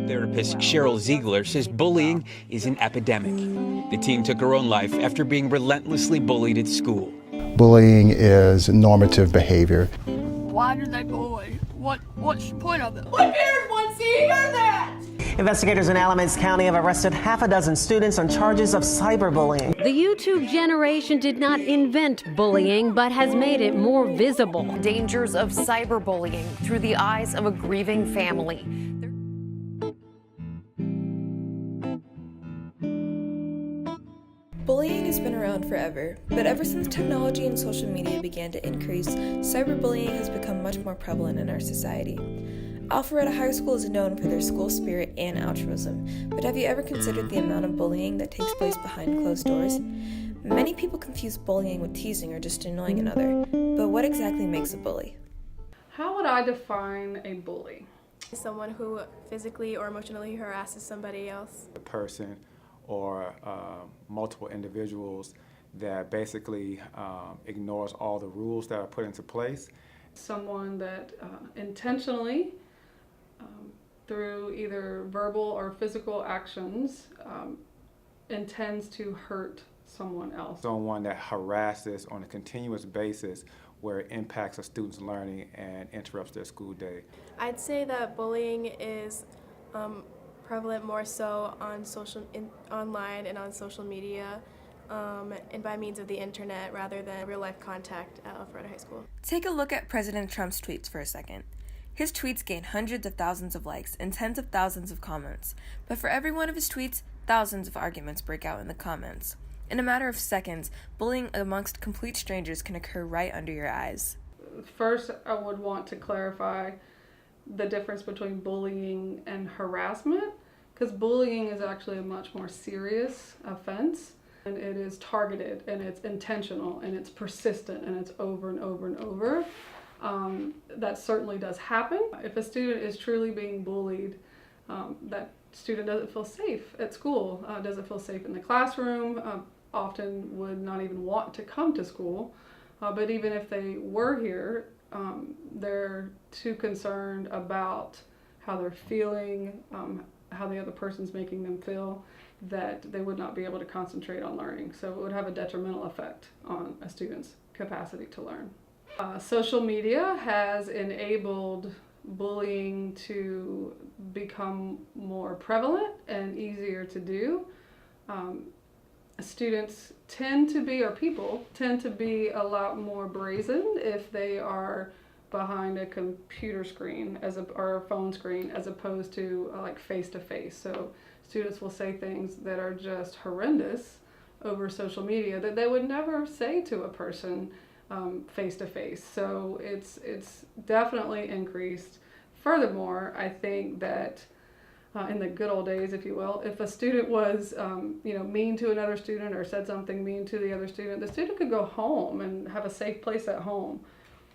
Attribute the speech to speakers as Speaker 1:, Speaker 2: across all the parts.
Speaker 1: Therapist Cheryl Ziegler says bullying is an epidemic. The teen took her own life after being relentlessly bullied at school.
Speaker 2: Bullying is normative behavior.
Speaker 3: Why do they bully? What's the point of it? My parents want to hear that!
Speaker 4: Investigators in Alamance County have arrested half a dozen students on charges of cyberbullying.
Speaker 5: The YouTube generation did not invent bullying, but has made it more visible.
Speaker 6: Dangers of cyberbullying through the eyes of a grieving family.
Speaker 7: Bullying has been around forever, but ever since technology and social media began to increase, cyberbullying has become much more prevalent in our society. Alpharetta High School is known for their school spirit and altruism, but have you ever considered the amount of bullying that takes place behind closed doors? Many people confuse bullying with teasing or just annoying another, but what exactly makes a bully?
Speaker 8: How would I define a bully?
Speaker 9: Someone who physically or emotionally harasses somebody else.
Speaker 10: A person or multiple individuals that basically ignores all the rules that are put into place.
Speaker 8: Someone that intentionally, through either verbal or physical actions, intends to hurt someone else.
Speaker 10: Someone that harasses on a continuous basis where it impacts a student's learning and interrupts their school day.
Speaker 9: I'd say that bullying is prevalent more so on online and on social media, and by means of the internet rather than real-life contact at Alpharetta High School.
Speaker 7: Take a look at President Trump's tweets for a second. His tweets gain hundreds of thousands of likes and tens of thousands of comments, but for every one of his tweets, thousands of arguments break out in the comments. In a matter of seconds, bullying amongst complete strangers can occur right under your eyes.
Speaker 8: First, I would want to clarify the difference between bullying and harassment, because bullying is actually a much more serious offense, and it is targeted, and it's intentional, and it's persistent, and it's over and over and over. That certainly does happen. If a student is truly being bullied, that student doesn't feel safe at school, doesn't feel safe in the classroom, often would not even want to come to school. But even if they were here, they're too concerned about how they're feeling, how the other person's making them feel, that they would not be able to concentrate on learning. So it would have a detrimental effect on a student's capacity to learn. Social media has enabled bullying to become more prevalent and easier to do. Students tend to be, or people tend to be a lot more brazen if they are behind a computer screen or a phone screen as opposed to like face-to-face. So students will say things that are just horrendous over social media that they would never say to a person face-to-face. So it's definitely increased. Furthermore, I think that in the good old days, if you will, if a student was mean to another student or said something mean to the other student, the student could go home and have a safe place at home.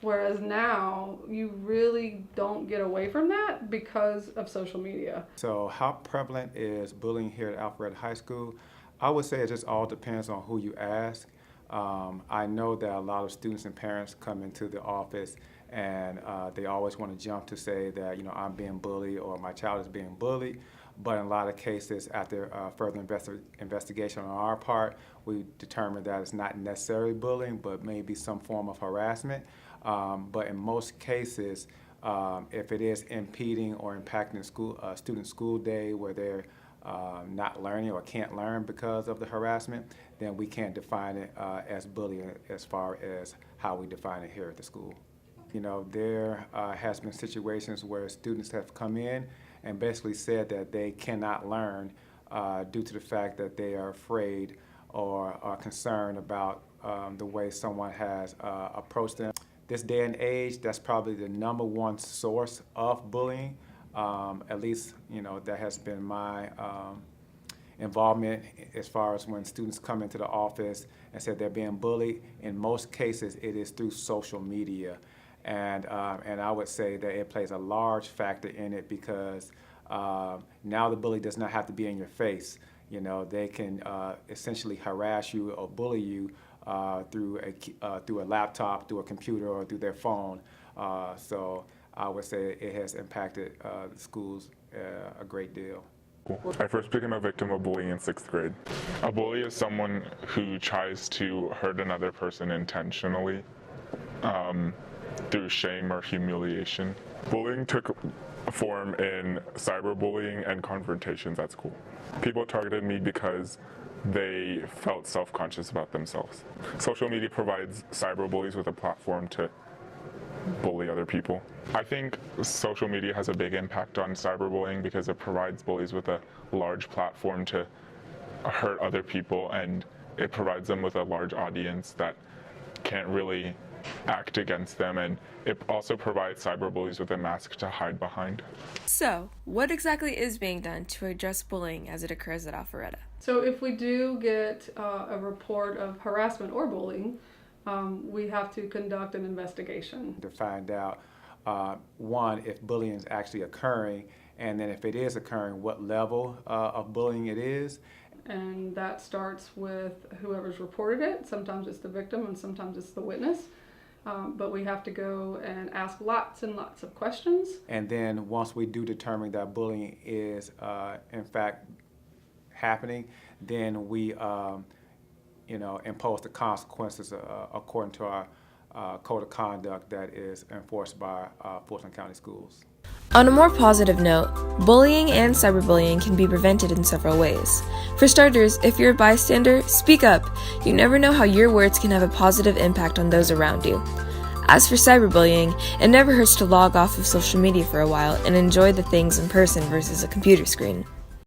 Speaker 8: Whereas now, you really don't get away from that because of social media.
Speaker 10: So how prevalent is bullying here at Alpharetta High School? I would say it just all depends on who you ask. I know that a lot of students and parents come into the office and they always want to jump to say that, I'm being bullied or my child is being bullied. But in a lot of cases, after further investigation on our part, we determined that it's not necessarily bullying, but maybe some form of harassment. But in most cases, if it is impeding or impacting student school day where they're not learning or can't learn because of the harassment, then we can't define it as bullying as far as how we define it here at the school. There has been situations where students have come in and basically said that they cannot learn due to the fact that they are afraid or are concerned about the way someone has approached them. This day and age, that's probably the number one source of bullying. At least, that has been my involvement as far as when students come into the office and say they're being bullied. In most cases, it is through social media. And I would say that it plays a large factor in it because now the bully does not have to be in your face. They can essentially harass you or bully you through a laptop, through a computer, or through their phone. So I would say it has impacted the schools a great deal.
Speaker 11: I first became a victim of bullying in 6th grade. A bully is someone who tries to hurt another person intentionally through shame or humiliation. Bullying took form in cyberbullying and confrontations at school. People targeted me because they felt self-conscious about themselves. Social media provides cyberbullies with a platform to bully other people. I think social media has a big impact on cyberbullying because it provides bullies with a large platform to hurt other people, and it provides them with a large audience that can't really act against them, and it also provides cyberbullies with a mask to hide behind.
Speaker 7: So, what exactly is being done to address bullying as it occurs at Alpharetta?
Speaker 8: So if we do get a report of harassment or bullying, we have to conduct an investigation
Speaker 10: to find out, one, if bullying is actually occurring, and then if it is occurring, what level of bullying it is.
Speaker 8: And that starts with whoever's reported it. Sometimes it's the victim and sometimes it's the witness. But we have to go and ask lots and lots of questions.
Speaker 10: And then once we do determine that bullying is in fact happening, then we impose the consequences according to our code of conduct that is enforced by Fulton County Schools.
Speaker 7: On a more positive note, bullying and cyberbullying can be prevented in several ways. For starters, if you're a bystander, speak up. You never know how your words can have a positive impact on those around you. As for cyberbullying, it never hurts to log off of social media for a while and enjoy the things in person versus a computer screen.